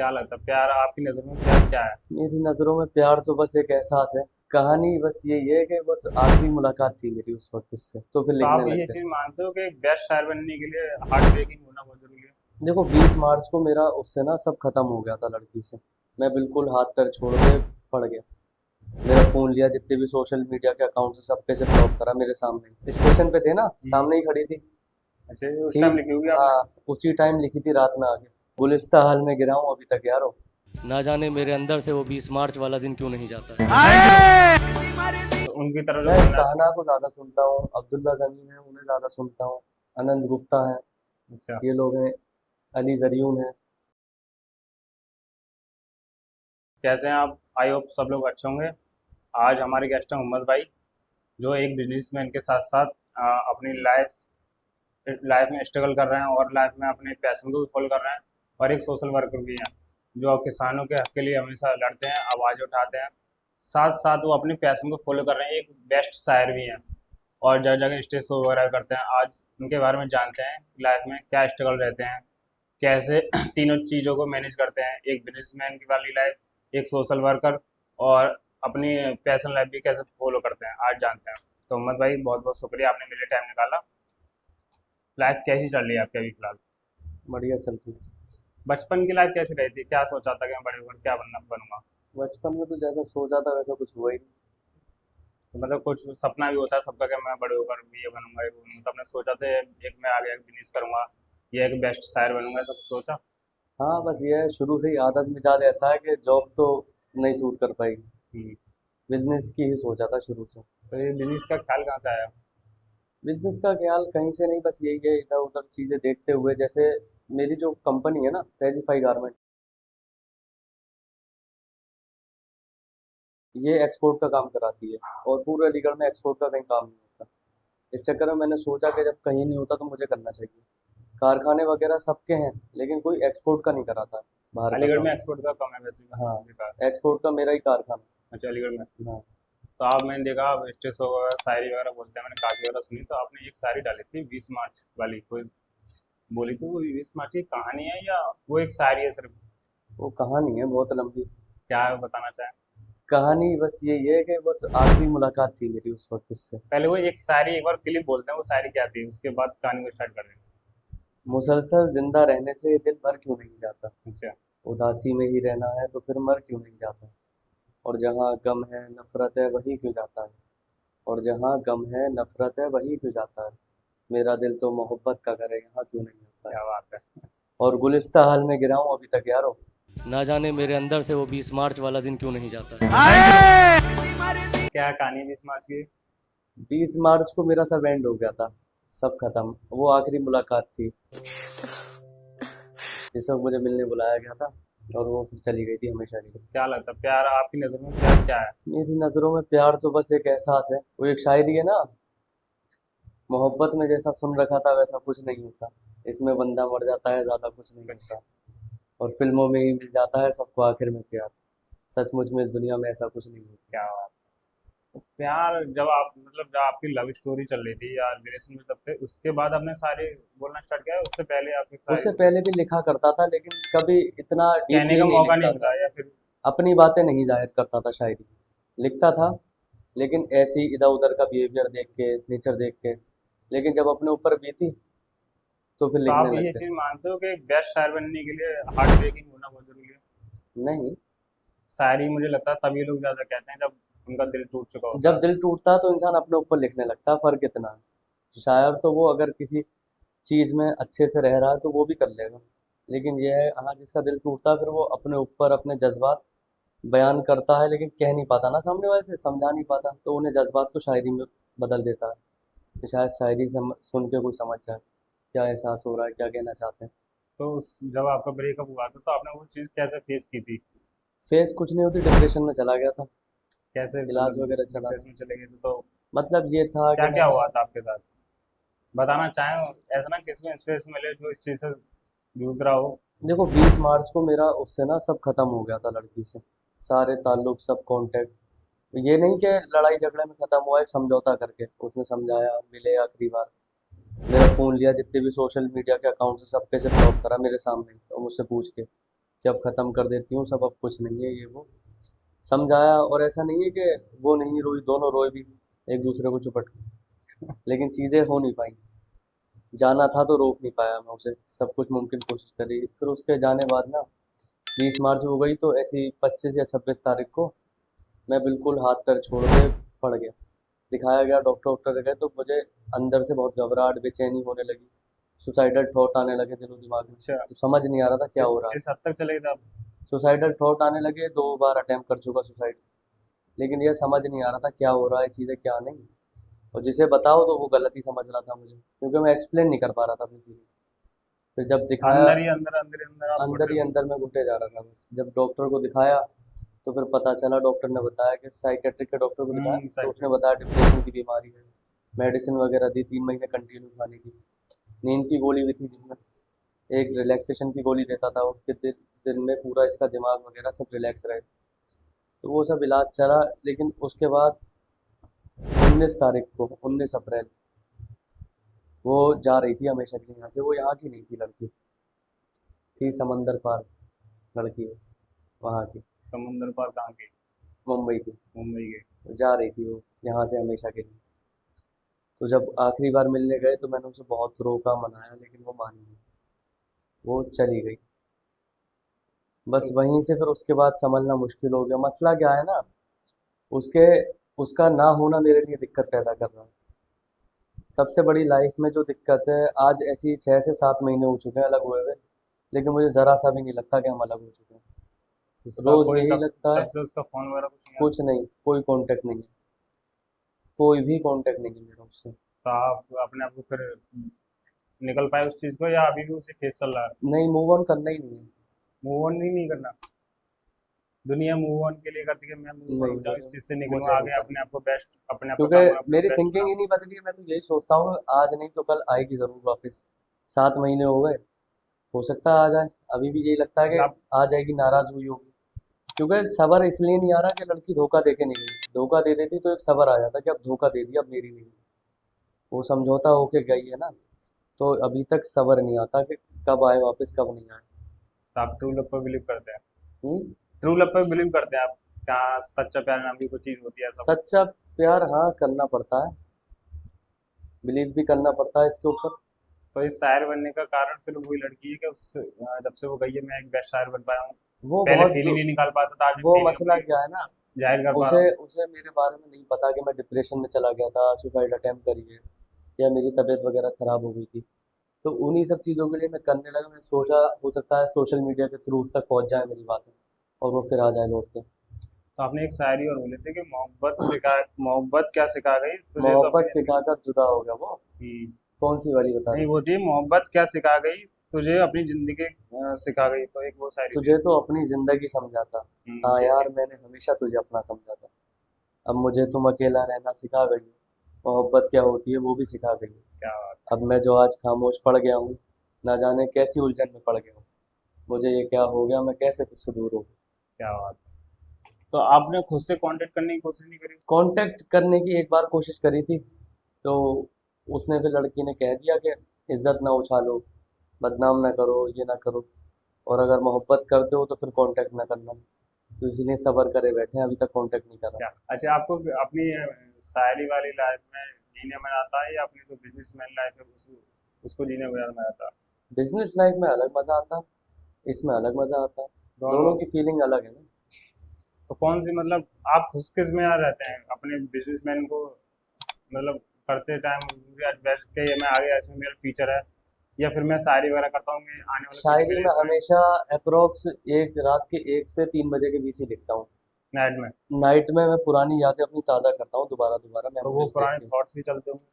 क्या लगता है प्यार आपकी नजर में प्यार क्या है? मेरी नज़रों में प्यार तो बस एक एहसास है। कहानी बस यही है कि बस आखिरी मुलाकात थी मेरी उस वक्त उससे, तो फिर तो लिखने आप लग ये गए। चीज मानते हो कि बेस्ट शायर बनने के लिए हार्ट ब्रेकिंग होना बहुत जरूरी है? देखो 20 मार्च को मेरा उससे ना सब खत्म हो गया था लड़की से। मैं बिल्कुल हाथ पैर छोड़ के पड़ गया। मेरा फ़ोन लिया, जितने भी सोशल मीडिया के अकाउंट से सब पे से ब्लॉक करा। मेरे सामने स्टेशन पे थे ना, सामने ही खड़ी थी। अच्छा, ये उस थी। टाइम लिखी होगी आपने? हाँ, उसी टाइम लिखी थी रात में आके। गुलिस्ता हाल में गिरा हूँ अभी तक यारो। ना जाने मेरे अंदर से वो 20 मार्च वाला दिन क्यों नहीं जाता है। तो उनकी तरह जो मैं बनना कान्हा चाहिए। को ज़्यादा सुनता हूँ, अब्दुल्ला ज़मीन है उन्हें ज़्यादा सुनता हूँ, अनंत गुप्ता है, अच्छा। ये लोग हैं, अली ज़रियून है। कैसे हैं आप? आई होप सब लोग अच्छे होंगे। आज हमारे गेस्ट हैं मोहम्मद भाई, जो एक बिजनेसमैन के साथ साथ अपनी लाइफ लाइफ में स्ट्रगल कर रहे हैं और लाइफ में अपने पैशन को भी फॉलो कर रहे हैं, और एक सोशल वर्कर भी हैं जो किसानों के हक के लिए हमेशा लड़ते हैं, आवाज़ उठाते हैं। साथ साथ वो अपने पैशन को फॉलो कर रहे हैं, एक बेस्ट शायर भी हैं और जगह जगह स्टेज शो वगैरह करते हैं। आज उनके बारे में जानते हैं, लाइफ में क्या स्ट्रगल रहते हैं, कैसे तीनों चीज़ों को मैनेज करते हैं, एक बिजनेसमैन की वाली लाइफ, एक सोशल वर्कर, और अपनी पैशन लाइफ भी कैसे फॉलो करते हैं, आज जानते हैं। तो मोहम्मद भाई, बहुत बहुत शुक्रिया, आपने मेरे लिए टाइम निकाला। लाइफ कैसी चल रही है आपकी अभी फिलहाल? बढ़िया चल रही है। बचपन की लाइफ कैसी रही थी? क्या सोचा था कि मैं बड़े होकर क्या बनना बनूंगा? बचपन में तो जैसा सोचा था वैसा कुछ हुआ ही नहीं। तो मतलब कुछ सपना भी होता है सबका कि मैं बड़े होकर भी ये बनूंगा ये बनूंगा, तो आपने सोचा था एक मैं आगे एक बिजनेस करूंगा या एक बेस्ट शायर बनूंगा, ऐसा कुछ सोचा? हाँ बस ये है, शुरू से ही आदत मिजाज ऐसा है कि जॉब तो नहीं सूट कर पाएगी। हम्म। बिजनेस की ही सोचा था शुरू से। तो ये बिजनेस का ख्याल कहाँ से आया? बिजनेस का ख्याल कहीं से नहीं, बस यही है इधर उधर चीज़ें देखते हुए। जैसे मेरी जो कंपनी है ना, फैजीफाई गारमेंट, ये एक्सपोर्ट का काम कराती है, और पूरे अलीगढ़ में एक्सपोर्ट का कहीं काम नहीं होता। इस चक्कर में मैंने सोचा कि जब कहीं नहीं होता तो मुझे करना चाहिए। कारखाने वगैरह सबके हैं, लेकिन कोई एक्सपोर्ट का नहीं कराता बाहर का अलीगढ़ काम। में एक्सपोर्ट का कम है वैसे भी, हाँ, मैंने देखा। एक्सपोर्ट का मेरा ही कारखाना। अच्छा, अलीगढ़ में। हाँ। तो आप, मैंने देखा आप स्टेज शो वगैरह शायरी वगैरह बोलते हैं, मैंने काफी वगैरह सुनी, तो आपने एक शायरी डाली थी 20 मार्च वाली, कोई बोली थी, वो 20 मार्च की कहानी है या वो एक शायरी है सिर्फ? वो कहानी है बहुत लंबी। क्या है, बताना चाहें? कहानी बस यही है कि बस आखिरी मुलाकात थी मेरी उस वक्त उससे। पहले वो एक शायरी एक बार क्लिप बोलते हैं, वो शायरी क्या थी, उसके बाद कहानी को स्टार्ट कर देंगे। मुसलसल जिंदा रहने से दिल भर क्यों नहीं जाता। अच्छा। उदासी में ही रहना है तो फिर मर क्यों नहीं जाता। और जहाँ गम है नफरत है वही क्यों जाता है। और जहाँ गम है नफरत है वही क्यों जाता है। मेरा दिल तो मोहब्बत का घर है, यहाँ क्यों नहीं आता है। क्या बात है! और गुलिस्ता हाल में गिरा हूँ अभी तक यारो। ना जाने मेरे अंदर से वो 20 मार्च वाला दिन क्यों नहीं जाता है। क्या कहानी 20 मार्च की? 20 मार्च को मेरा सब एंड हो गया था, सब खत्म। वो आखिरी मुलाकात थी जिस वक्त मुझे मिलने बुलाया गया था, और वो फिर चली गई थी हमेशा के लिए। क्या लगता है प्यार आपकी नज़र में प्यार क्या है? मेरी नज़रों में प्यार तो बस एक एहसास है। वो एक शायरी है ना, मोहब्बत में जैसा सुन रखा था वैसा कुछ नहीं होता। इसमें बंदा मर जाता है, ज़्यादा कुछ नहीं कुछ। होता। और फिल्मों में ही मिल जाता है सबको आखिर में प्यार। सचमुच में इस दुनिया में ऐसा कुछ नहीं होता। क्या बात। तो प्यार जब आप, मतलब जब आपकी लव स्टोरी चल रही थी या रिलेशन में तब थे, उसके बाद आपने सारे बोलना स्टार्ट किया, उससे पहले आपकी उससे सारी पहले भी लिखा करता था, लेकिन कभी इतना कहने डीपली का नहीं मौका नहीं लिखता मिला था। या फिर? अपनी बातें नहीं जाहिर करता था शायरी में। लिखता था, लेकिन ऐसी इधर उधर का बिहेवियर देख के, नेचर देख के। लेकिन जब अपने ऊपर बीती तो फिर तो लिखने आप लग ये गए। चीज़ मानते हो कि बेस्ट शायर बनने के लिए हार्ट ब्रेकिंग होना बहुत जरूरी है? नहीं, शायरी मुझे लगता है तभी लोग ज़्यादा कहते हैं जब उनका दिल टूट चुका होता जब है। दिल टूटता है तो इंसान अपने ऊपर लिखने लगता है, फर्क इतना है। शायर तो वो अगर किसी चीज़ में अच्छे से रह रहा है तो वो भी कर लेगा। लेकिन ये है, हाँ, जिसका दिल टूटता है फिर वो अपने ऊपर अपने जज्बात बयान करता है, लेकिन कह नहीं पाता ना, सामने वाले से समझा नहीं पाता, तो उन्हें जज्बात को शायरी में बदल देता है कि शायद शायरी सुन के कोई समझ जाए क्या एहसास हो रहा है, क्या कहना चाहते हैं। तो उस जब आपका ब्रेकअप हुआ था तो आपने वो चीज़ कैसे फेस की थी? फेस कुछ नहीं होती, डिप्रेशन में चला गया था। कैसे, इलाज मतलब वगैरह चला था। डिप्रेशन में चले गए थे तो मतलब ये था क्या कि क्या मैंने, हुआ था आपके साथ, बताना चाहें? ऐसा ना किसी को इंस्पिरेशन मिले जो इस चीज़ से जूझ रहा हो। देखो 20 मार्च को मेरा उससे ना सब खत्म हो गया था लड़की से। सारे ताल्लुक, सब कांटेक्ट। ये नहीं कि लड़ाई झगड़े में खत्म हुआ, एक समझौता करके उसने समझाया, मिले आखिरी बार। मेरा फ़ोन लिया, जितने भी सोशल मीडिया के अकाउंट से सब पे से ब्लॉक करा मेरे सामने, और मुझसे पूछ के कि अब ख़त्म कर देती हूँ सब, अब कुछ नहीं है ये वो समझाया। और ऐसा नहीं है कि वो नहीं रोई, दोनों रोए भी एक दूसरे को चुपट के, लेकिन चीज़ें हो नहीं पाई। जाना था तो रोक नहीं पाया मैं उसे, सब कुछ मुमकिन कोशिश करी। फिर उसके जाने बाद ना 20 मार्च हो गई, तो ऐसी 25 या 26 तारीख को मैं बिल्कुल हाथ पैर छोड़ के पड़ गया। दिखाया गया, डॉक्टर वॉक्टर गए, तो मुझे अंदर से बहुत घबराहट बेचैनी होने लगी, सुसाइडल थॉट आने लगे दिलो दिमाग में। अच्छा, तो समझ नहीं आ रहा था क्या इस हो रहा है। इस हद तक चले गए थे आप? सुसाइडल थॉट आने लगे, 2 बार अटेम्प्ट कर चुका सुसाइड, लेकिन ये समझ नहीं आ रहा था क्या हो रहा है, चीज़ें क्या नहीं। और जिसे बताओ तो वो गलत ही समझ रहा था मुझे, क्योंकि मैं एक्सप्लेन नहीं कर पा रहा था अपनी चीज़ें। फिर जब दिखाया, अंदर ही अंदर, अंदर ही अंदर आप घुट अंदर रहे ही थे? अंदर में घुटे जा रहा था बस। जब डॉक्टर को दिखाया तो फिर पता चला, डॉक्टर ने बताया कि साइकेट्रिक के डॉक्टर को दिखाया, तो उसने साइकिल। बताया डिप्रेशन की बीमारी है। मेडिसिन वगैरह दी, 3 महीने कंटिन्यू खाने की। नींद की गोली भी थी, जिसमें एक रिलैक्सेशन की गोली देता था वो, कि दिन में पूरा इसका दिमाग वगैरह सब रिलैक्स रहे। तो वो सब इलाज चला, लेकिन उसके बाद 19 तारीख को, 19 अप्रैल, वो जा रही थी हमेशा के लिए यहाँ से। वो यहाँ की नहीं थी लड़की, थी समंदर पार लड़की वो, वहाँ की, समुद्र पार कहाँ के? मुंबई की। मुंबई के? जा रही थी वो यहाँ से हमेशा के लिए। तो जब आखिरी बार मिलने गए तो मैंने उसे बहुत रोका मनाया, लेकिन वो मानी नहीं, वो चली गई। तो बस वहीं से फिर उसके बाद संभलना मुश्किल हो गया। मसला क्या है ना, उसके उसका ना होना मेरे लिए दिक्कत पैदा कर रहा है। सबसे बड़ी लाइफ में जो दिक्कत है, आज ऐसी 6 से 7 महीने हो चुके हैं अलग हुए हुए, लेकिन मुझे ज़रा सा भी नहीं लगता कि हम अलग हो चुके हैं। उसका रोज़ कोई यही तब लगता तब है। से उसका फोन वगैरह कुछ नहीं कुछ आता? नहीं, कोई कांटेक्ट नहीं है, कोई भी कांटेक्ट नहीं है मेरा उससे। तो आप अपने आप को फिर निकल पाए उस चीज को, या अभी भी उसी फेस चल रहा है? नहीं, मूव ऑन करना ही नहीं है। मूव ऑन नहीं करना? दुनिया मूव ऑन के लिए करती है, मैं मूव ऑन नहीं, हो जाऊँ, इस चीज से निकलूँ मुझे नहीं आगे, करना, अपने आप को बेस्ट, अपने आप का क्योंकि काम अपने को मेरी बेस्ट थिंकिंग बनाऊँ। ही नहीं बदली है। मैं तो यही सोचता हूँ, आज नहीं तो कल आएगी ज़रूर वापस। 7 महीने हो गए, हो सकता है आ जाए। अभी भी यही लगता है कि आप आ जाएगी, नाराज़ हुई होगी। क्योंकि सब्र इसलिए नहीं आ रहा कि लड़की धोखा दे के नहीं गई। धोखा दे देती तो एक सब्र आ जाता कि अब धोखा दे दिया, अब मेरी नहीं। वो समझौता होके गई है ना, तो अभी तक सब्र नहीं आता कि कब आए वापस, कब नहीं आए। आप ट्रू लव पर बिलीव करते हैं? हम्म। ट्रू लव पर बिलीव करते हैं आप? क्या सच्चा प्यार नाम की कोई चीज होती है, ऐसा कुछ? सच्चा प्यार, हाँ, करना पड़ता है, बिलीव भी करना पड़ता है इसके ऊपर। तो इस शायर बनने का कारण सिर्फ वही लड़की है कि उस जब से वो गई है मैं एक बेस्ट शायर बन पाया हूँ? वो पहले बहुत फीलिंग जो, नहीं निकाल पाता था, आज मैं वो फीलिंग मसला अपनी क्या है ना, जाहिर कर पा रहा उसे हूँ। उसे मेरे बारे में नहीं पता कि मैं डिप्रेशन में चला गया था, सुसाइड अटेम्प्ट करी है, या मेरी तबीयत वगैरह ख़राब हो गई थी। तो उन्हीं सब चीज़ों के लिए मैं करने लगा। मैं सोचा हो सकता है सोशल मीडिया के थ्रू उस तक पहुंच जाए मेरी बातें, और वो फिर आ जाए लौट के। तो आपने एक शायरी और बोले थे कि मोहब्बत क्या सिखा गई तुझे तो मोहब्बत अपनी जिंदगी। सिखाकर जुदा हो गया वो, हम्म, कौन सी वाली बता नहीं रहे हो? वो थी मोहब्बत क्या सिखा गई तुझे अपनी जिंदगी सिखा गई, तो एक वो शायरी थी। तुझे तो अपनी ज़िंदगी समझा था, हाँ तो यार, मैंने हमेशा तुझे अपना समझा था। अब मुझे तुम अकेला रहना सिखा गई हो, मोहब्बत क्या होती है वो भी सिखा गई हो। क्या बात, अब मैं जो आज खामोश पड़ गया हूँ, ना जाने कैसी उलझन में पड़ गया हूँ। मुझे ये क्या हो गया, मैं कैसे तुझसे दूर हो गया। क्या बात। तो आपने खुद से कांटेक्ट करने की कोशिश नहीं करी? कांटेक्ट करने की एक बार कोशिश करी थी, तो उसने, फिर लड़की ने कह दिया कि इज्जत ना उछालो, बदनाम ना करो, ये ना करो, और अगर मोहब्बत करते हो तो फिर कांटेक्ट ना करना। तो इसीलिए सब्र करे बैठे हैं, अभी तक कांटेक्ट नहीं करा। क्या अच्छा, आपको अपनी शायरी वाली लाइफ में जीने में आता है, या अपनी जो बिजनेसमैन लाइफ है उसको जीने में मजा आता है? बिजनेस लाइफ में अलग मज़ा आता है, इसमें अलग मज़ा आता है। दोनों दोनों? की फीलिंग अलग है ना। तो कौन सी, मतलब आप खुश किस में रहते हैं अपने बिजनेसमैन को, मतलब करते टाइम मुझे आज बेस्ट के ये मैं आगे इसमें मेरा फ्यूचर है, या फिर मैं शायरी वगैरह करता हूँ, मैं आने वाला फ्यूचर शायरी मेरे में इसमें हमेशा अप्रोक्स एक रात के 1 से 3 बजे के बीच ही लिखता हूँ। नेट में? नाइट में मैं पुरानी यादें अपनी ताज़ा करता हूँ, दोबारा दोबारा तो वो मेमोरीज देख पुराने के। थॉट्स भी चलते होंगे?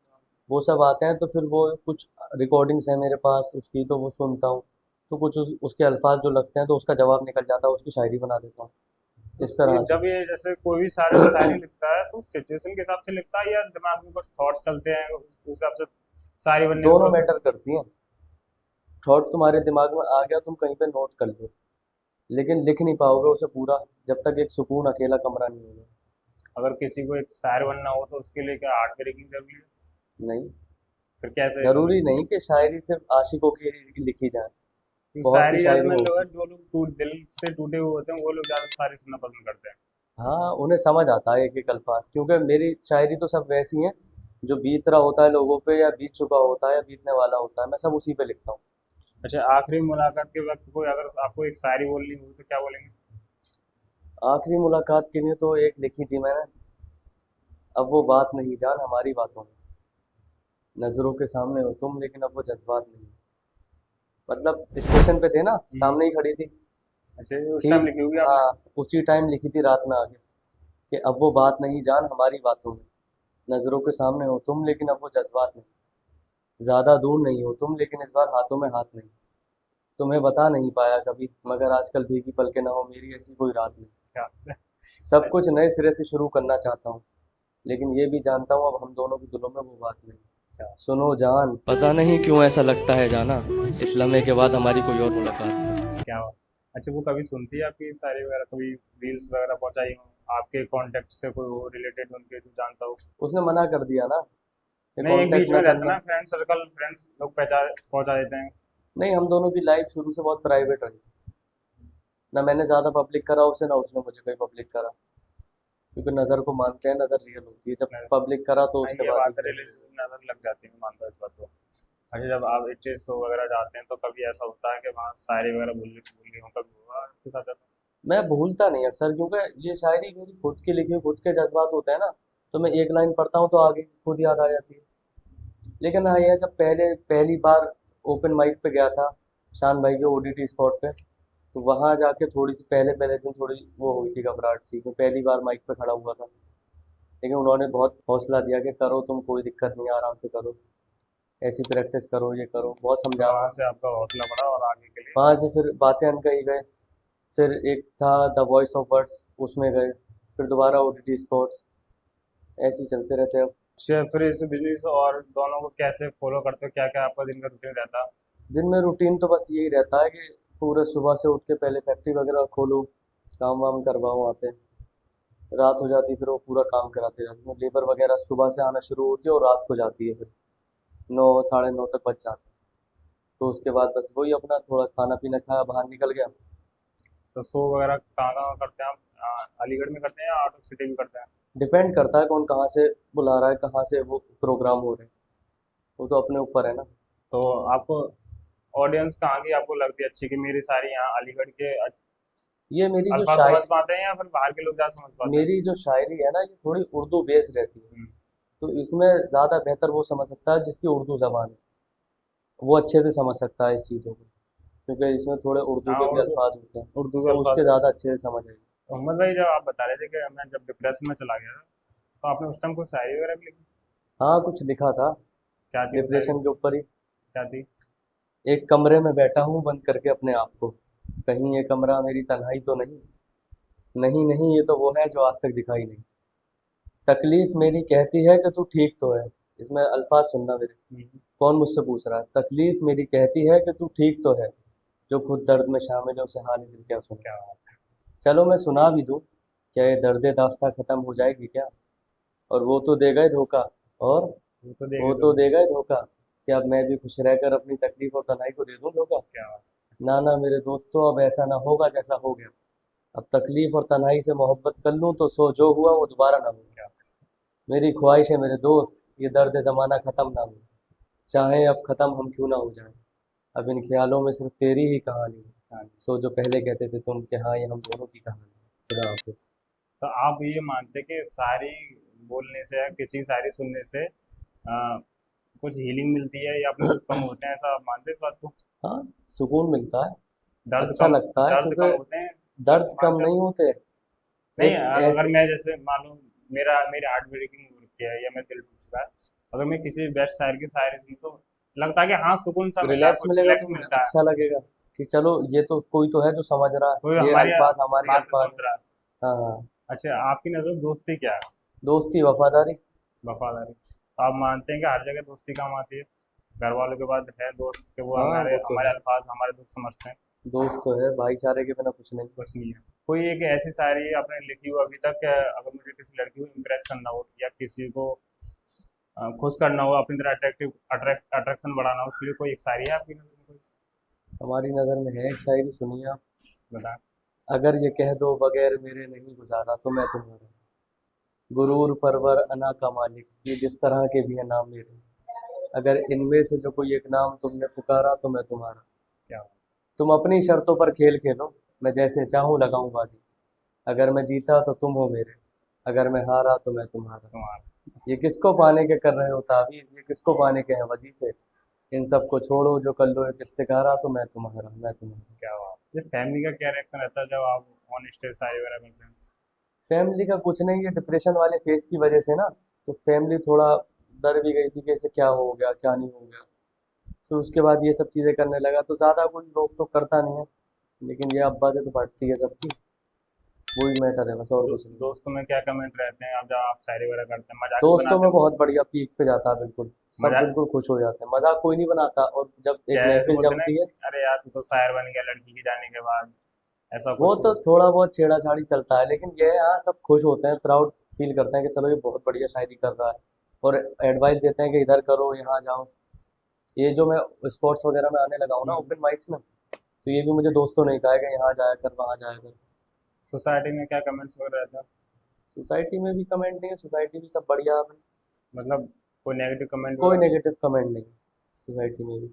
वो सब आते हैं तो फिर वो कुछ रिकॉर्डिंग्स हैं मेरे पास उसकी, तो वो सुनता हूँ। तो कुछ उसके अल्फाज जो लगते हैं तो उसका जवाब निकल जाता है, उसकी शायरी बना देता हूँ, तो इस ये तरह से। जब ये जैसे कोई भी शायरी लिखता है तो सिचुएशन के हिसाब से लिखता है, या दिमाग में कुछ थॉट्स चलते हैं उस हिसाब से शायरी बनने का दोनों प्रोसेस? मैटर करती हैं। थॉट तुम्हारे दिमाग में आ गया, तुम कहीं पे नोट कर लो, लेकिन लिख नहीं पाओगे उसे पूरा, जब तक एक सुकून अकेला कमरा नहीं होगा। अगर किसी को एक शायर बनना हो तो उसके लिए क्या हार्ट ब्रेकिंग जरूरी है? नहीं, फिर कैसे ज़रूरी मतलब? नहीं कि शायरी सिर्फ आशिकों के लिए लिखी जाए। तो बहुत सी शायरी शायरी ज्यादा होती लोग, जो लोग दिल से टूटे हुए होते हैं वो लोग ज्यादा शायरी सुनना पसंद करते हैं। हाँ, उन्हें समझ आता है एक एक अल्फाज, क्योंकि मेरी शायरी तो सब वैसी हैं जो बीत रहा होता है लोगों पे, या बीत चुका होता है, या बीतने वाला होता है, मैं सब उसी पे लिखता हूँ। अच्छा, आखिरी मुलाकात के वक्त कोई अगर आपको एक शायरी बोलनी हो तो क्या बोलेंगे? आखिरी मुलाकात के लिए तो एक लिखी थी मैंने, अब वो बात नहीं जान हमारी बातों में, नजरों के सामने हो तुम लेकिन अब वो जज्बात नहीं। मतलब स्टेशन पे थे ना, हम्म। सामने ही खड़ी थी। अच्छा, ये उस थी। टाइम लिखी होगी आपने? हाँ, उसी टाइम लिखी थी रात में आके, कि अब वो बात नहीं जान हमारी बातों में, नजरों के सामने हो तुम लेकिन अब वो जज्बात नहीं, ज्यादा दूर नहीं हो तुम लेकिन इस बार हाथों में हाथ नहीं, तुम्हें बता नहीं पाया कभी मगर आजकल भीगी पलके ना हो मेरी ऐसी कोई रात नहीं, क्या? सब कुछ नए सिरे से शुरू करना चाहता हूँ, लेकिन ये भी जानता हूँ अब हम दोनों के दिलों में वो बात नहीं। क्या? सुनो जान, पता नहीं क्यों ऐसा लगता है जाना, इस लम्हे के बाद हमारी कोई और मुलाकात नहीं। क्या? अच्छा, वो कभी सुनती है आपकी शायरी वगैरह, कभी रील्स वगैरह पहुंचाई हो आपके कांटेक्ट से, कोई हो रिलेटेड उनके जो जानता हो? उसने मना कर दिया ना, ये नहीं, एक कांटेक्ट बीच में ना रहता करना। ना फ्रेंड सर्कल, फ्रेंड्स लोग पहुंचा पहुंचा देते हैं। नहीं, हम दोनों की लाइफ शुरू से बहुत प्राइवेट रही, ना मैंने ज़्यादा पब्लिक करा उसे, ना उसने मुझे कोई पब्लिक करा, क्योंकि नज़र को मानते हैं, नज़र रियल होती है, जब नहीं, पब्लिक करा तो हाँ, उसके ये बाद ही बात किया। रिलेशन नजर लग जाती है, मैं मानता हूँ इस बात को। अच्छा, जब आप स्टेज शो वगैरह जाते हैं तो कभी ऐसा होता है कि वहाँ शायरी वगैरह भूल गए हो, कभी हुआ आपके साथ ऐसा? मैं भूलता नहीं अक्सर, क्योंकि ये शायरी मेरी खुद की लिखी, खुद के जज्बात होते हैं ना, तो मैं एक लाइन पढ़ता हूँ तो आगे की खुद याद आ जाती है। लेकिन हाँ, यह जब पहली बार ओपन माइक पे गया था, शान भाई के ओडीटी स्पॉट पे, तो वहाँ जाके थोड़ी सी पहले पहले दिन थोड़ी वो हुई थी, घबराहट सी, मैं पहली बार माइक पे खड़ा हुआ था। लेकिन उन्होंने बहुत हौसला दिया कि करो तुम, कोई दिक्कत नहीं है, आराम से करो, ऐसी प्रैक्टिस करो, ये करो, बहुत तो वहाँ समझाया। से आपका हौसला बढ़ा और आगे के लिए? वहाँ से फिर बातें कही गए, फिर एक था द वॉइस ऑफ वर्ड्स, उसमें गए, फिर दोबारा ओटीटी स्पॉट्स, ऐसे ही चलते रहते हैं अब। फिर इस बिजनेस और दोनों को कैसे फॉलो करते हो, क्या क्या आपका दिन का रूटीन रहता है? दिन में रूटीन तो बस यही रहता है कि पूरे सुबह से उठ के पहले फैक्ट्री वगैरह खोलो, काम वाम करवाओ वहाँ पे, रात हो जाती है फिर वो पूरा काम कराते रहते हैं, लेबर वगैरह सुबह से आना शुरू होती है और रात को जाती है, फिर 9 साढ़े 9 तक बच जाते हैं। तो उसके बाद बस वही अपना थोड़ा खाना पीना खाया, बाहर निकल गया। तो शो वगैरह कहाँ कहाँ करते हैं आप? अलीगढ़ में करते हैं या आउट ऑफ सिटी में करते हैं? डिपेंड करता है कौन कहाँ से बुला रहा है, कहाँ से वो प्रोग्राम हो रहे हैं, वो तो अपने ऊपर है ना। तो आपको ऑडियंस कहाँ की आपको लगती है अच्छी, कि मेरी सारी यहाँ अलीगढ़ के ये मेरी जो अल्फाज समझ शायरी पाते हैं या फिर बाहर के लोग ज़्यादा समझ पाते हैं? मेरी जो शायरी है ना, ये थोड़ी उर्दू बेस्ड रहती है, हम्म। तो इसमें ज़्यादा बेहतर वो समझ सकता है जिसकी उर्दू ज़बान है, वो अच्छे से समझ सकता है इस चीज़ों को, क्योंकि इसमें थोड़े उर्दू हाँ, के भी उर्दू, अल्फाज होते हैं, उर्दू के तो अल्फाज उसके है। ज़्यादा अच्छे से समझ आएगी। मोहम्मद भाई, जब आप बता रहे थे कि मैं जब डिप्रेशन में चला गया था, तो आपने उस टाइम कोई शायरी वगैरह भी लिखी? हाँ, कुछ लिखा था, क्या थी वो शायरी? डिप्रेशन के ऊपर ही। क्या थी? एक कमरे में बैठा हूँ बंद करके अपने आप को, कहीं ये कमरा मेरी तन्हाई तो नहीं, नहीं नहीं ये तो वो है जो आज तक दिखाई नहीं, तकलीफ मेरी कहती है कि तू ठीक तो है, इसमें अल्फाज सुनना मेरे, हम्म। कौन मुझसे पूछ रहा है, तकलीफ मेरी कहती है कि तू ठीक तो है, जो खुद दर्द में शामिल है उसे हाल दिल क्या सुने। क्या? चलो मैं सुना भी दूँ, क्या ये दर्द दास्ता ख़त्म हो जाएगी क्या, और वो तो देगा ही धोखा, और वो तो देखे वो तो। तो देगा ही धोखा, कि अब मैं भी खुश रहकर अपनी तकलीफ और तन्हाई को दे दूँ धोखा। क्या बात ना ना मेरे दोस्तों, अब ऐसा ना होगा जैसा हो गया, अब तकलीफ और तन्हाई से मोहब्बत कर लूँ तो सो जो हुआ वो दोबारा ना हो। क्या? मेरी ख्वाहिश है मेरे दोस्त, ये दर्द ज़माना ख़त्म ना हो, चाहे अब ख़त्म हम क्यों ना हो जाए, अब इन ख्यालों में सिर्फ तेरी ही कहानी है, हाँ। सो जो पहले कहते थे तुम कि हाँ ये हम दोनों की कहानी है। खुदा हाफिज़। तो आप ये मानते कि शायरी बोलने से या किसी शायरी सुनने से कुछ हीलिंग मिलती है या अपने दुख कम होते हैं, ऐसा आप मानते हैं इस बात को? हाँ, सुकून मिलता है, दर्द अच्छा कम, लगता है, दर्द कम क्योंकि होते हैं? दर्द कम मानते हो? नहीं होते। नहीं, एक अगर ऐसे मैं जैसे मान लो मेरी हार्ट ब्रेकिंग हो रखी है या मेरा दिल टूट चुका है, अगर मैं किसी बेस्ट शायर की शायरी सुनूं तो लगता है कि हाँ, सुकून सा मिल रहा है, रिलैक्स कुछ मिलेगा, रिलैक्स तो मिलता है। अच्छा लगेगा कि चलो ये तो कोई तो है जो समझ रहा कोई है, ये हमारी अल्फाज हमारे बात अल्फाज समझ हैं। रहा है। हाँ हाँ। अच्छा, आपकी नज़र में दोस्ती क्या है? दोस्ती वफादारी। वफादारी। तो आप मानते हैं कि हर जगह दोस्ती काम आती है? घर वालों के बाद है दोस्त कि वो हाँ, हमारे वो तो हमारे है, अल्फाज, हमारे दुख समझते हैं? दोस्त तो है, भाईचारे के बिना कुछ नहीं। कुछ नहीं है। कोई एक ऐसी शायरी आपने लिखी हो अभी तक, अगर मुझे किसी लड़की को इम्प्रेस करना हो या किसी को खुश करना हो, अपनी तरह अट्रैक्टिव अट्रैक्शन बढ़ाना हो, उसके लिए कोई एक शायरी है आपकी नज़र में कोई? हमारी नज़र में है एक शायरी, सुनिए आप। बता। अगर ये कह दो बगैर मेरे नहीं गुजारा तो मैं तुम्हारा, गुरूर परवर अना का मालिक, ये जिस तरह के भी है नाम मेरे, अगर इनमें से जो कोई एक नाम तुमने पुकारा तो मैं तुम्हारा। क्या तुम अपनी शर्तों पर खेल खेलो, मैं जैसे चाहूँ लगाऊं बाजी, अगर मैं जीता तो तुम हो मेरे, अगर मैं हारा तो मैं तुम्हारा। तुम्हारा। ये किसको पाने के कर रहे हो तावीज़, ये किसको पाने के हैं वजीफे, इन सब को छोड़ो जो कर लो एक इस्तिखारा तो मैं तुम्हारा, मैं तुम्हारा। क्या बात, ये फैमिली का क्या रिएक्शन रहता है जब आप ऑन स्टेज शायरी वगैरह करते हैं? फैमिली का कुछ नहीं, ये डिप्रेशन वाले फेस की वजह से ना, तो फैमिली थोड़ा डर भी गई थी कि इसे क्या हो गया क्या नहीं हो गया। फिर उसके बाद ये सब चीज़ें करने लगा तो ज़्यादा कोई रोक टोक करता नहीं है, लेकिन ये अब्बा से तो बढ़ती है सबकी, वही मैटर है बस, और कुछ नहीं। दोस्तों में क्या कमेंट रहते हैं अब जब आप शायरी वगैरह करते हैं, मजाक भी दोस्तों बनाते में हैं बहुत दोस्त? बढ़िया पीक पे जाता है, बिल्कुल सब मजाक? बिल्कुल खुश हो जाते हैं, मजाक कोई नहीं बनाता, और जब एक क्या ऐसे महफिल बोलते हैं ना जमती है। कि अरे यार तू तो शायर बन गया लड़की के जाने के बाद, ऐसा वो कुछ तो बोलते? थोड़ा बहुत छेड़ा छाड़ी चलता है, लेकिन ये है, हाँ सब खुश होते हैं, प्राउड फील करते हैं कि चलो ये बहुत बढ़िया शायरी कर रहा है, और एडवाइस देते हैं कि इधर करो यहाँ जाओ। ये जो मैं स्पोर्ट्स वगैरह में आने लगा हूँ ना, ओपन माइक्स में, तो ये भी मुझे दोस्तों ने कहा है कि यहाँ जाया कर वहाँ जाया कर। सोसाइटी में क्या कमेंट्स वगैरह रहते हैं? सोसाइटी में भी कमेंट नहीं है, सोसाइटी भी सब बढ़िया है भाई। मतलब कोई नेगेटिव कमेंट कोई वगैरह? नेगेटिव कमेंट नहीं है सोसाइटी में भी।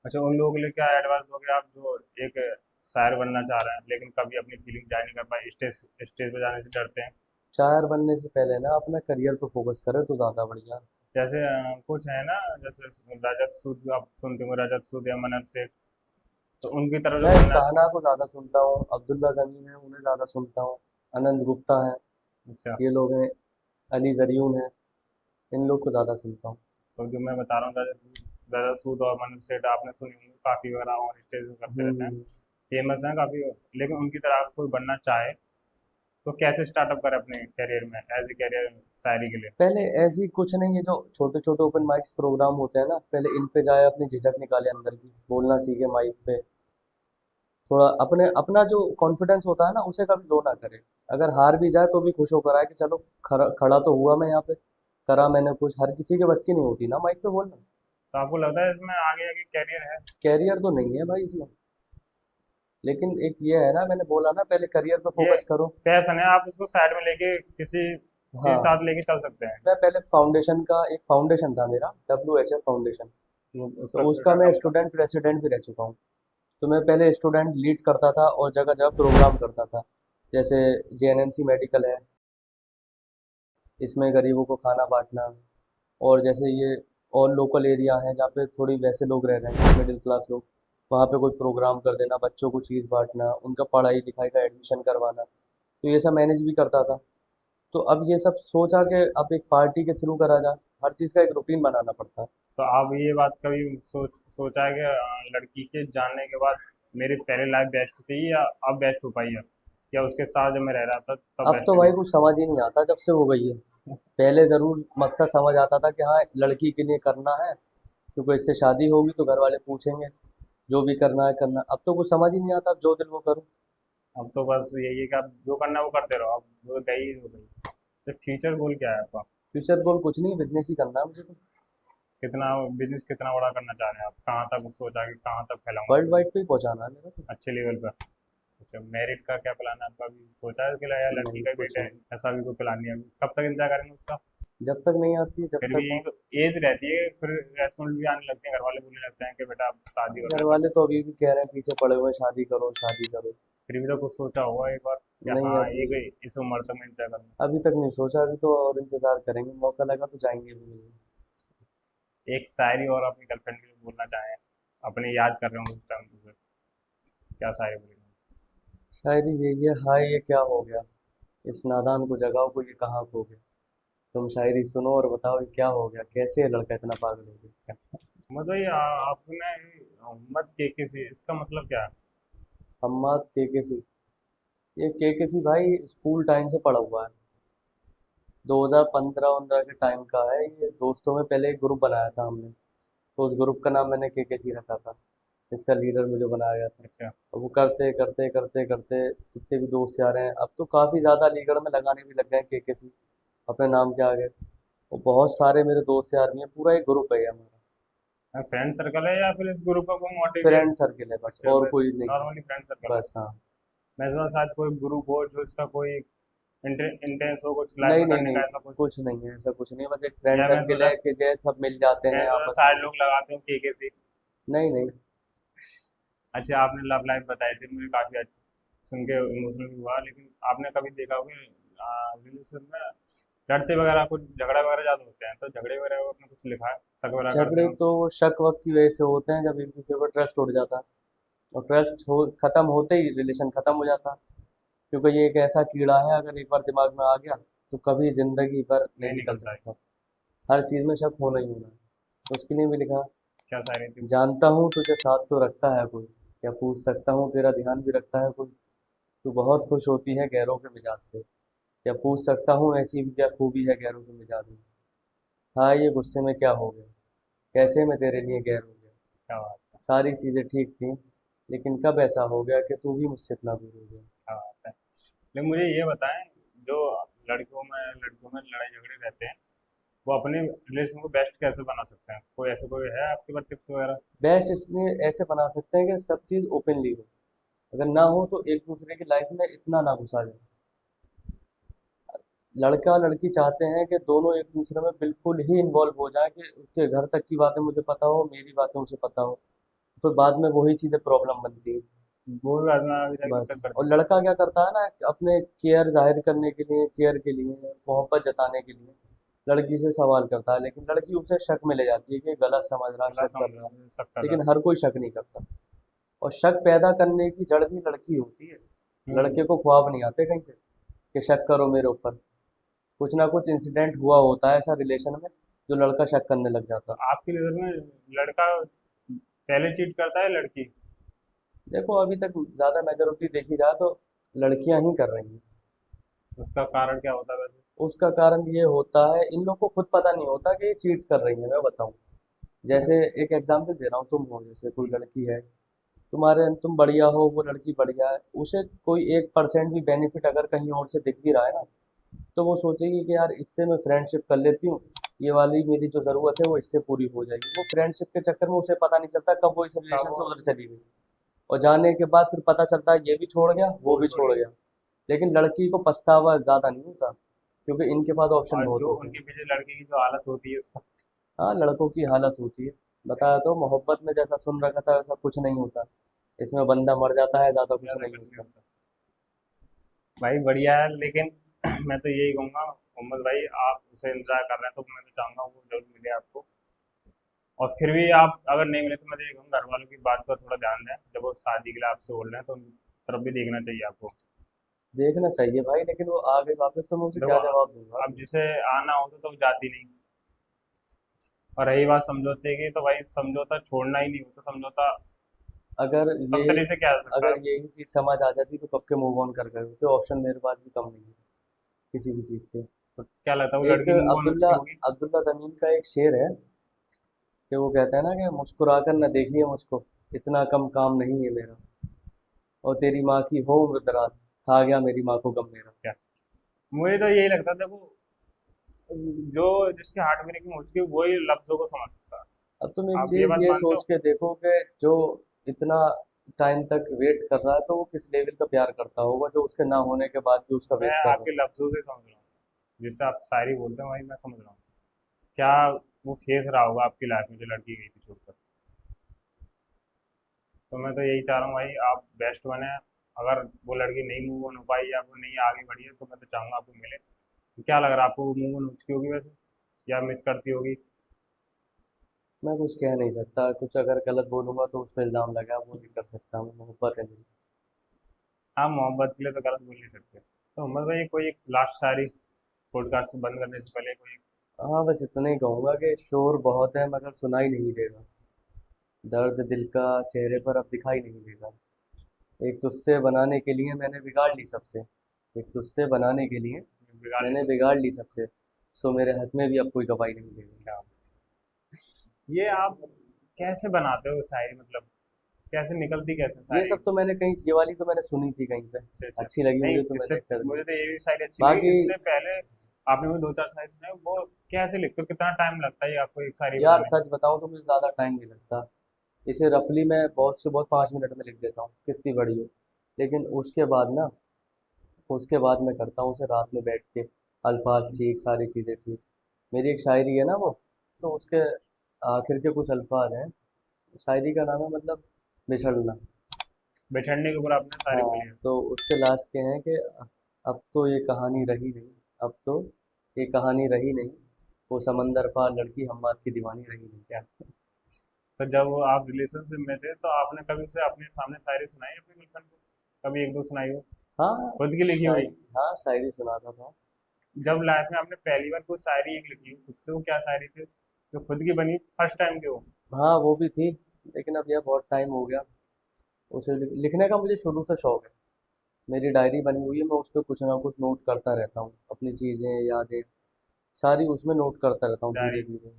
अच्छा, उन लोगों के लिए क्या एडवाइस दोगे आप जो एक शायर बनना चाह रहे हैं लेकिन कभी अपनी फीलिंग जाहिर नहीं कर पाए, स्टेज स्टेज पे जाने से डरते हैं? चार बनने से पहले ना अपना करियर पे फोकस करे तो ज़्यादा बढ़िया। जैसे कुछ है ना, जैसे रजत सूद, आप सुनते हो रजत सूद या मनर सेठ, तो उनकी तरह जो मैं बनना कान्हा को ज़्यादा सुनता हूँ, अब्दुल्ला ज़मीन है उन्हें ज़्यादा सुनता हूँ, अनंत गुप्ता है, अच्छा। ये लोग हैं, अली जरियून है, इन लोग को ज़्यादा सुनता हूँ। तो जो मैं बता रहा हूँ रजत सूद और मनर सेठ, आपने सुनी होंगी, काफ़ी वगैरह ऑन स्टेज में करते रहते हैं, हम्म। फेमस हैं काफ़ी। लेकिन उनकी तरह आप कोई बनना चाहे तो कैसे स्टार्टअप करें अपने करियर में, एज ए करियर शायरी के लिए? पहले ऐसी कुछ नहीं है, जो छोटे छोटे ओपन माइक्स प्रोग्राम होते हैं ना, पहले इन पे जाए, अपनी झिझक निकाले अंदर की, बोलना सीखे माइक पे, थोड़ा अपने अपना जो कॉन्फिडेंस होता है ना उसे कभी लो ना करे। अगर हार भी जाए तो भी खुश होकर आए कि चलो खड़ा खड़ा तो हुआ मैं यहाँ पे, करा मैंने कुछ, हर किसी के बस की नहीं होती ना माइक पे बोलना। तो आपको लगता है इसमें आगे आगे करियर है? कैरियर तो नहीं है भाई इसमें, लेकिन एक ये है ना, मैंने बोला ना पहले करियर पे ये फोकस करो। पैशन है, आप इसको साइड में लेके किसी के हाँ, साथ लेके चल सकते हैं। मैं पहले फाउंडेशन का, एक फाउंडेशन था मेरा WHF फाउंडेशन, वो तो उसका उसका क्या मैं काम था? स्टूडेंट प्रेसिडेंट भी रह चुका हूँ। तो मैं पहले स्टूडेंट लीड करता था और जगह जगह प्रोग्राम करता था, जैसे JNMC मेडिकल है, इसमें गरीबों को खाना बांटना, और जैसे ये और लोकल एरिया हैं जहाँ पे थोड़ी वैसे लोग रह रहे हैं मिडिल क्लास लोग, वहाँ पे कोई प्रोग्राम कर देना, बच्चों को चीज़ बांटना, उनका पढ़ाई लिखाई का एडमिशन करवाना, तो ये सब मैनेज भी करता था। तो अब ये सब सोचा कि अब एक पार्टी के थ्रू करा जाए, हर चीज़ का एक रूटीन बनाना पड़ता है। तो आप ये बात कभी सोचा है कि लड़की के जानने के बाद मेरी पहले लाइफ बेस्ट थी या अब बेस्ट हो पाई है, या उसके साथ जब मैं रह रहा था तब अब तो बेस्ट थी? भाई कुछ समझ ही नहीं आता जब से हो गई है। पहले ज़रूर मकसद समझ आता था कि हाँ लड़की के लिए करना है, क्योंकि इससे शादी होगी तो घर वाले पूछेंगे, जो भी करना है करना। अब तो कुछ समझ ही नहीं आता, अब जो दिल वो करो। अब तो बस यही है कि आप जो करना है वो करते रहो, अब वो गई हो गई। तो फ्यूचर गोल क्या है आपका? फ्यूचर गोल कुछ नहीं, बिजनेस ही करना है मुझे तो। कितना बिजनेस कितना बड़ा करना चाह रहे हैं आप, कहाँ तक सोचा कि कहाँ तक फैलाऊंगा वर्ल्ड वाइड बिजनेस? पे ही पहुंचाना है मेरा तो। अच्छे लेवल पर। अच्छा, मैरिड का क्या प्लान है आपका, भी सोचा है कि या लड़की नहीं का कुछ बेटा है? नहीं, ऐसा भी कोई प्लान नहीं है अभी? कब तक इंतजार करेंगे उसका? जब तक नहीं आती है जब फिर भी तक वो। एक एज रहती है, फिर रेस्पॉन्सिबिलिटी भी आने लगते हैं, घर वाले बोलने लगते हैं कि बेटा आप शादी करो, घर ऐसा वाले कुछ। तो अभी भी कह रहे हैं पीछे पड़े हुए हैं, शादी करो शादी करो। फिर भी तो कुछ सोचा होगा एक बार कि नहीं हाँ अभी, एक इस उम्र तक मैं इंतजार करूंगा? अभी तक नहीं सोचा, अभी तो और इंतजार करेंगे, मौका लगा तो जाएंगे भी मिलने। एक शायरी और अपनी गर्लफ्रेंड के लिए बोलना चाहें, अपने याद कर रहे हो उस टाइम पे, क्या शायरी बोलेंगे? शायरी यही है, हाय ये क्या हो गया, इस नादान को जगाओ को, ये कहाँ खो गया, तुम शायरी सुनो और बताओ ये क्या हो गया, कैसे ये लड़का इतना पागल हो गया। मतलब ये आपने उम्मत के किसी, इसका मतलब क्या है? हम्माद KKC, ये KKC भाई स्कूल टाइम से पड़ा हुआ है, 2015-15 के टाइम का है ये। दोस्तों में पहले एक ग्रुप बनाया था हमने, तो उस ग्रुप का नाम मैंने KKC रखा था, इसका लीडर मुझे बनाया गया था। अच्छा। और वो करते करते करते करते जितने भी दोस्त यार हैं, अब तो काफ़ी ज़्यादा लीडर में लगाने भी लग गए हैं KKC अपने नाम के आगे। और बहुत सारे मेरे दोस्त यार भी हैं, पूरा एक ग्रुप है ये हमारा। फ्रेंड सर्कल है या फिर इस ग्रुप का कोई मोटिव है? फ्रेंड सर्किल है बस, अच्छा, और बस कोई नहीं है। नॉर्मली फ्रेंड सर्कल है। बस हाँ। मैं सोचा शायद कोई ग्रुप हो जो इसका कोई इंटेंस हो कुछ लाइफ नहीं में नहीं करने नहीं, का, ऐसा कुछ। कुछ नहीं है, ऐसा कुछ नहीं है, बस एक फ्रेंड या मैं सर्किल सोचा है कि जैसे सब मिल जाते मैं हैं सोचा आपस में। सारे लोग लगाते हूँ केके सी। नहीं नहीं। अच्छा, आपने लव लाइफ बताई थी, मुझे काफी सुन के इमोशनल हुआ, लेकिन आपने कभी देखा होगा रिलेशन में लड़ते वगैरह कुछ झगड़ा वगैरह ज्यादा होते हैं, तो झगड़े वगैरह को आपने कुछ लिखा है, शक वगैरह करते झगड़े हो? तो शक वक की वजह से होते हैं, जब एक दूसरे पर ट्रस्ट उठ जाता है, और ट्रस्ट हो खत्म होते ही रिलेशन खत्म हो जाता है। क्योंकि ये एक ऐसा कीड़ा है, अगर एक बार दिमाग में आ गया तो कभी जिंदगी भर नहीं नहीं निकल निकलता है। सकता। हर चीज में शक होना ही होना है। तो उसके लिए भी लिखा, क्या शायरी थी? जानता हूँ तुझे साथ तो रखता है कोई, क्या पूछ सकता हूँ तेरा ध्यान भी रखता है कोई, तू बहुत खुश होती है गैरों के मिजाज से, क्या पूछ सकता हूँ ऐसी भी क्या खूबी है गैरों के मिजाज में, हाँ ये गुस्से में क्या हो गया, कैसे मैं तेरे लिए गैर हो गया, क्या बात है, सारी चीजें ठीक थी लेकिन कब ऐसा हो गया कि तू भी मुझसे इतना दूर हो गया। क्या बात है। लेकिन मुझे ये बताएं, जो लड़कियों में लड़ाई झगड़े रहते हैं, वो अपने रिलेशन को बेस्ट कैसे बना सकते हैं? कोई है आपके पास टिप्स वगैरह? बेस्ट इसलिए ऐसे बना सकते हैं कि सब चीज ओपनली हो, अगर ना हो तो एक दूसरे की लाइफ में इतना ना घुसा जाए। लड़का लड़की चाहते हैं कि दोनों एक दूसरे में बिल्कुल ही इन्वॉल्व हो जाए, कि उसके घर तक की बातें मुझे पता हो, मेरी बातें उसे पता हो, फिर बाद में वही चीज़ें प्रॉब्लम बनती है। वो भी बाद में आगे जाके दिक्कत बस, और करती लड़का क्या करता है ना कि अपने केयर जाहिर करने के लिए, केयर के लिए, मोहब्बत जताने के लिए लड़की से सवाल करता है, लेकिन लड़की उसे शक में ले जाती है कि गलत समझ रहा, है, गला शक कर रहा है। समझ सब कर रहा लेकिन हर कोई शक नहीं करता, और शक पैदा करने की जड़ भी लड़की होती है। है। लड़के को ख्वाब नहीं आते कहीं से कि शक करो मेरे ऊपर। कुछ ना कुछ इंसिडेंट हुआ होता है ऐसा रिलेशन में, जो लड़का शक करने लग जाता है। आपकी नज़र में लड़का पहले चीट करता है लड़की? देखो अभी तक ज़्यादा मेजोरिटी देखी जाए तो लड़कियां ही कर रही हैं। उसका कारण क्या होता है वैसे? उसका कारण ये होता है, इन लोग को खुद पता नहीं होता कि ये चीट कर रही है। मैं बताऊं, जैसे एक एग्जांपल दे रहा हूँ, तुम हो, जैसे कोई लड़की है, तुम बढ़िया हो, वो लड़की बढ़िया है, उसे कोई 1% भी बेनिफिट अगर कहीं और से दिख भी रहा है ना, तो वो सोचेगी कि यार इससे मैं फ्रेंडशिप कर लेती हूँ, ये वाली मेरी जो ज़रूरत है वो इससे पूरी हो जाएगी। वो फ्रेंडशिप के चक्कर में उसे पता नहीं चलता कब वो इस तब रिलेशन वो से उधर चली गई, और जाने के बाद फिर पता चलता है ये भी छोड़ गया, वो वो भी छोड़ छोड़ेगी। गया। लेकिन लड़की को पछतावा ज़्यादा नहीं होता, क्योंकि इनके पास ऑप्शन और बहुत जो होते हैं। उनके पीछे लड़के की जो हालत होती है उसका। हाँ, लड़कों की हालत होती है। बताया तो, मोहब्बत में जैसा सुन रखा था वैसा कुछ नहीं होता, इसमें बंदा मर जाता है, ज़्यादा कुछ ज़्यादा नहीं कुछ नहीं होता। होता। भाई बढ़िया है, लेकिन मैं तो यही कहूँगा मोहम्मद भाई, आप उसे इंतजार कर रहे हैं तो मैं तो चाहूँगा वो जरूर मिले आपको। और फिर भी आप अगर नहीं मिले तो मैं तो ये कहूँगा घर वालों की बात पर थोड़ा ध्यान दें, जब वो शादी के लिए आपसे बोल रहे हैं तो उन तरफ भी देखना चाहिए आपको। देखना चाहिए भाई, लेकिन वो आ गई वापस तो मैं उसे देखो, क्या जवाब दूंगा अब अभी। जिसे आना होता तो वो जाती नहीं। और रही बात समझौते की, तो भाई समझौता छोड़ना ही नहीं होता, समझौता अगर सब ये तरीके से क्या हो सकता है। अगर यही चीज़ समझ आ जाती तो कब के मूव ऑन कर गए होते। ऑप्शन मेरे पास भी कम नहीं है किसी भी चीज़ के। तो क्या लगता है वो एक लड़की मूव ऑन हो अब्दुल्ला चुकी होगी? अब्दुल्ला तमीम का एक शेर है, कि वो कहता है ना कि मुस्कुराकर न देखिए मुझको, इतना कम काम नहीं है मेरा, और तेरी माँ की हो उम्र दराज, खा गया मेरी माँ को गम मेरा। क्या, मुझे तो यही लगता था, देखो जो जिसके हार्ट ब्रेकिंग हो चुकी है वही लफ्जों को समझ सकता है। अब तुम एक आप ये चीज़ बात ये मानते सोच हो? के देखो कि जो इतना टाइम तक वेट कर रहा है, तो वो किस लेवल का प्यार करता होगा, जो उसके ना होने के बाद भी उसका मैं वेट कर रहा आपके लफ्जों से समझ रहा हूँ, जिससे आप शायरी बोलते हैं वही मैं समझ रहा हूँ। क्या वो फेस रहा होगा आपकी लाइफ में जो लड़की गई थी छोड़कर? तो मैं तो यही चाह रहा हूँ भाई, आप बेस्ट बने। अगर वो लड़की नहीं मूव ऑन हो पाई या वो नहीं आगे बढ़ी है तो मैं तो चाहूंगा आपको मिले। तो क्या लग रहा है आपको, वो मूव ऑन हो चुकी होगी वैसे, या मिस करती होगी? है। मैं कुछ कह नहीं सकता, कुछ अगर गलत बोलूंगा तो उस पर इल्ज़ाम लगा, वो नहीं कर सकता मैं, मोहब्बत है मेरी। हाँ, मोहब्बत के लिए तो गलत बोल नहीं सकते। तो मोहम्मद भाई, कोई एक लास्ट शायरी पॉडकास्ट बंद करने से पहले कोई। हाँ, बस इतना ही कहूँगा कि शोर बहुत है मगर सुनाई नहीं देगा, दर्द दिल का चेहरे पर अब दिखाई नहीं देगा, एक तुझसे बनाने के लिए मैंने बिगाड़ ली सबसे, एक तुझसे बनाने के लिए बिगाड़ नहीं मैंने सकते? बिगाड़ ली सबसे, सो मेरे हक में भी अब कोई गवाही नहीं देगा। क्या ये आप कैसे बनाते हो शायरी, मतलब कैसे निकलती कैसे ये सारी? सब तो मैंने कहीं, ये वाली तो मैंने सुनी थी कहीं पे, अच्छा अच्छा। अच्छी लगी नहीं मुझे तो इससे मैंने कर दी। मुझे तो ये भी शायरी अच्छी लगी। बाकी इससे पहले आपने वो दो चार शायरी सुनाई, वो कैसे लिखते हो, कितना टाइम लगता है आपको एक शायरी यार बनाने में? सच बताऊं तो मुझे ज़्यादा टाइम नहीं लगता। इसे रफली मैं बहुत से बहुत 5 मिनट में लिख देता हूँ, कितनी बड़ी हो। लेकिन उसके बाद मैं करता हूँ उसे रात में बैठ के, अल्फाज ठीक, सारी चीज़ें ठीक। मेरी एक शायरी है ना वो, तो उसके आखिर के कुछ अल्फाज हैं, शायरी का नाम है मतलब बिछड़ना। बिछड़ने के ऊपर आपने शायरी हाँ, बोली है? तो उसके लास्ट के हैं कि अब तो ये कहानी रही नहीं, अब तो ये कहानी रही नहीं, वो समंदर पार लड़की हम्माद की दीवानी रही नहीं। क्या? तो जब आप रिलेशनशिप में थे तो आपने कभी उसे अपने सामने शायरी सुनाई अपनी गर्लफ्रेंड को? कभी एक दो सुनाई हो? हाँ खुद की लिखी हुई? शायरी, हाँ शायरी सुनाता था। जब लाइफ में आपने पहली बार कोई शायरी एक लिखी हो खुद से, वो क्या शायरी थी जो खुद की बनी फर्स्ट टाइम की हो? हाँ वो भी थी, लेकिन अब यह बहुत टाइम हो गया। उसे लिखने का मुझे शुरू से शौक है। मेरी डायरी बनी हुई है, मैं उस पर कुछ ना कुछ नोट करता रहता हूँ, अपनी चीज़ें, यादें सारी उसमें नोट करता रहता हूँ धीरे डायरी? धीरे।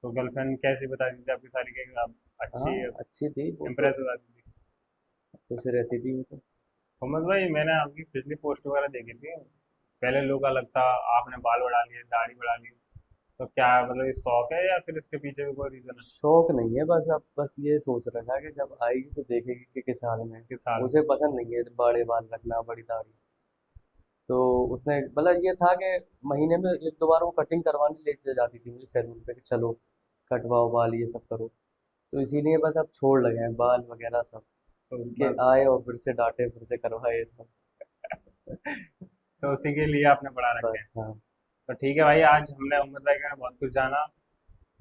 तो गर्लफ्रेंड कैसी बता दी थी आपकी शायरी के, आप हाँ अच्छी अच्छी थी वो तो, इम्प्रेस हो जाती थी? खुश रहती थी वो तो। मोहम्मद भाई मैंने आपकी पिछली पोस्ट वगैरह देखी थी, पहले लुक अलग था, आपने बाल बढ़ा लिए, दाढ़ी बढ़ा ली, तो क्या मतलब ये शौक है या फिर इसके पीछे भी कोई रीजन है? शौक नहीं है बस, अब बस ये सोच रखा है कि जब आएगी तो देखेगी कि किस हाल में है। किस साल में? उसे पसंद नहीं है बड़े बाल रखना, बड़ी दाढ़ी। तो उसने मतलब ये था कि महीने में एक दो बार वो कटिंग करवाने ले जाती थी मुझे सैलून पे, कि चलो कटवाओ बाल, ये सब करो। तो इसीलिए बस अब छोड़ लगे हैं बाल वगैरह सब, तो कि बस, आए और फिर से डांटे, फिर से करवाए ये सब। तो उसी के लिए आपने बढ़ा रखे हैं। बस हाँ। तो ठीक है भाई, आज हमने मोहम्मद भाई के बारे में बहुत कुछ जाना।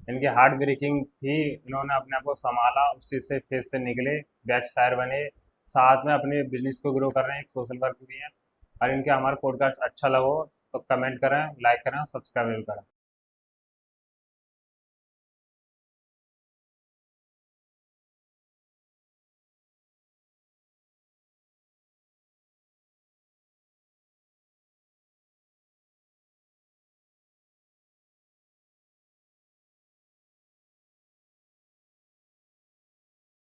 इनकी हार्ट ब्रेकिंग थी, इन्होंने अपने आप को संभाला, उस चीज़ से फेस से निकले, बेस्ट शायर बने, साथ में अपने बिजनेस को ग्रो कर रहे हैं, एक सोशल वर्क भी है। और इनके हमारा पॉडकास्ट अच्छा लगा हो तो कमेंट करें, लाइक करें, सब्सक्राइब करें।